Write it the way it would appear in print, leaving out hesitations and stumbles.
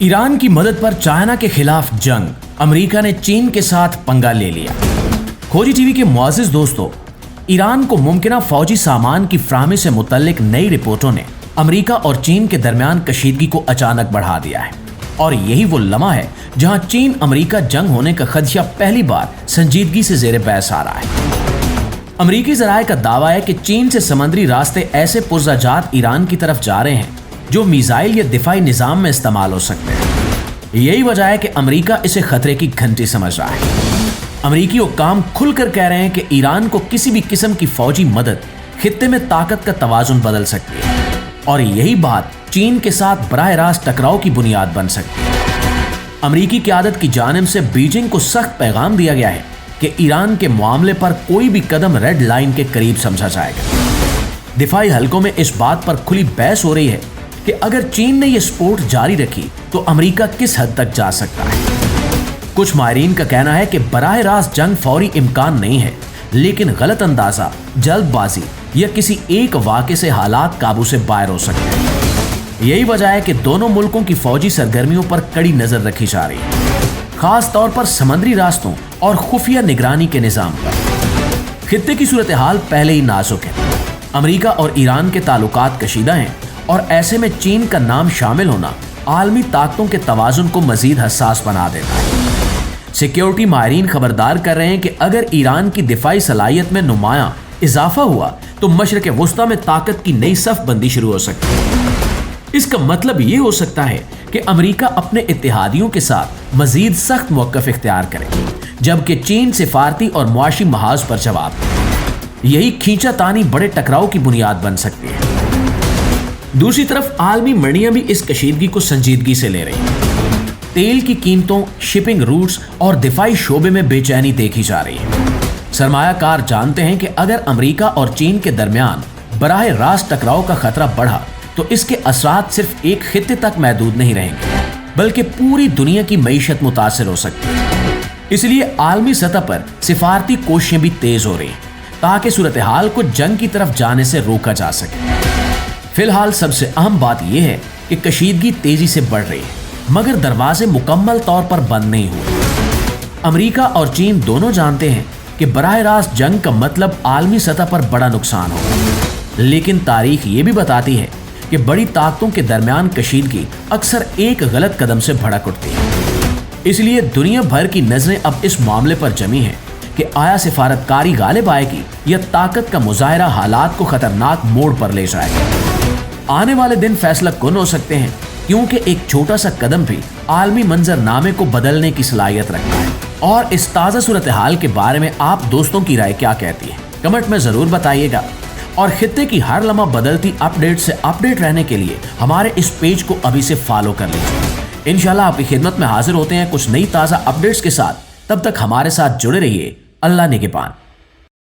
Iran की मदद पर चाइना के खिलाफ जंग, अमेरिका ने चीन के साथ पंगा ले लिया। खोजी टीवी के मुआजिज दोस्तों, ईरान को मुमकिना फौजी सामान की फ्राहमी से मुतल्लिक नई रिपोर्टों ने अमेरिका और चीन के दरमियान कशीदगी को अचानक बढ़ा दिया है और यही वो लम्हा है जहां चीन अमेरिका जंग होने का खदशा पहली बार संजीदगी से जेर बहस आ रहा है। अमेरिकी ज़राए का दावा है कि चीन से समुद्री रास्ते ऐसे पुरज़ाजात ईरान की तरफ जा रहे हैं जो मिसाइल या दिफाई निज़ाम में इस्तेमाल हो सकते हैं। यही वजह है कि अमेरिका इसे खतरे की घंटी समझ रहा है। अमेरिकी हुक्काम खुलकर कह रहे हैं कि ईरान को किसी भी किस्म की फौजी मदद खित्ते में ताकत का तवाजुन बदल सकती है और यही बात चीन के साथ बराह रास्त टकराव की बुनियाद बन सकती है। अमेरिकी क़यादत की जानिब से बीजिंग को सख्त पैगाम दिया गया है कि ईरान के मामले पर कोई भी कदम रेड लाइन के करीब समझा जाएगा। दिफाई हलकों में इस बात पर खुली बहस हो रही है कि अगर चीन ने यह सपोर्ट जारी रखी तो अमेरिका किस हद तक जा सकता है। कुछ माहिरीन का कहना है कि बराह रास्त जंग फौरी इम्कान नहीं है, लेकिन गलत अंदाजा, जल्दबाजी या किसी एक वाक़े से हालात काबू से बाहर हो सकते हैं। यही वजह है कि दोनों मुल्कों की फौजी सरगर्मियों पर कड़ी नजर रखी जा रही है, खास तौर पर समुद्री रास्तों और खुफिया निगरानी के निज़ाम पर। खित्ते की सूरत हाल पहले ही नाजुक है। अमेरिका और ईरान के ताल्लुकात कशीदा हैं और ऐसे में चीन का नाम शामिल होना आलमी ताकतों के तवाजुन को मजीद हसास बना देता है। सिक्योरिटी माहिरीन खबरदार कर रहे हैं कि अगर ईरान की दिफाई सलाहियत में नुमायां इजाफा हुआ तो मशरक़ वुस्ता में ताकत की नई सफ बंदी शुरू हो सकती है। इसका मतलब ये हो सकता है कि अमेरिका अपने इत्तेहादियों के साथ मजीद सख्त मौक़िफ़ इख्तियार करे, जबकि चीन सिफारती और मुआशी महाज पर जवाब दे। यही खींचातानी बड़े टकराव की बुनियाद बन सकती है। दूसरी तरफ आलमी मंडियां भी इस कशीदगी को संजीदगी से ले रही हैं। तेल की कीमतों, शिपिंग रूट्स और दिफाई शोबे में बेचैनी देखी जा रही है। सरमायाकार जानते हैं कि अगर अमेरिका और चीन के दरमियान बराह रास्त टकराव का खतरा बढ़ा तो इसके असरात सिर्फ एक खित्ते तक महदूद नहीं रहेंगे, बल्कि पूरी दुनिया की मईशत मुतासिर हो सकती है। इसलिए आलमी सतह पर सिफारती कोशिशें भी तेज हो रही हैं ताकि सूरत हाल को जंग की तरफ जाने से रोका जा सके। फिलहाल सबसे अहम बात यह है कि कशीदगी तेजी से बढ़ रही है, मगर दरवाजे मुकम्मल तौर पर बंद नहीं हुए। अमेरिका और चीन दोनों जानते हैं कि बराह रास्त जंग का मतलब आलमी सतह पर बड़ा नुकसान होगा, लेकिन तारीख ये भी बताती है कि बड़ी ताकतों के दरमियान कशीदगी अक्सर एक गलत कदम से भड़क उठती है। इसलिए दुनिया भर की नजरें अब इस मामले पर जमी हैं कि आया सिफारतकारी गालिब आएगी या ताकत का मुजाहरा हालात को खतरनाक मोड़ पर ले जाएगा। आने वाले दिन फैसला कुन हो सकते हैं, क्योंकि एक छोटा सा कदम भी आलमी मंजरनामे को बदलने की सलाहियत रखता है। और इस ताज़ा सूरत हाल के बारे में आप दोस्तों की राय क्या कहती है, कमेंट में ज़रूर बताइएगा। और खित्ते की हर लम्हा बदलती अपडेट से अपडेट रहने के लिए हमारे इस पेज को अभी से फॉलो कर लीजिए। इंशाल्लाह आपकी खिदमत में हाजिर होते हैं कुछ नई ताज़ा अपडेट्स के साथ। तब तक हमारे साथ जुड़े रहिए। अल्लाह निगहबान।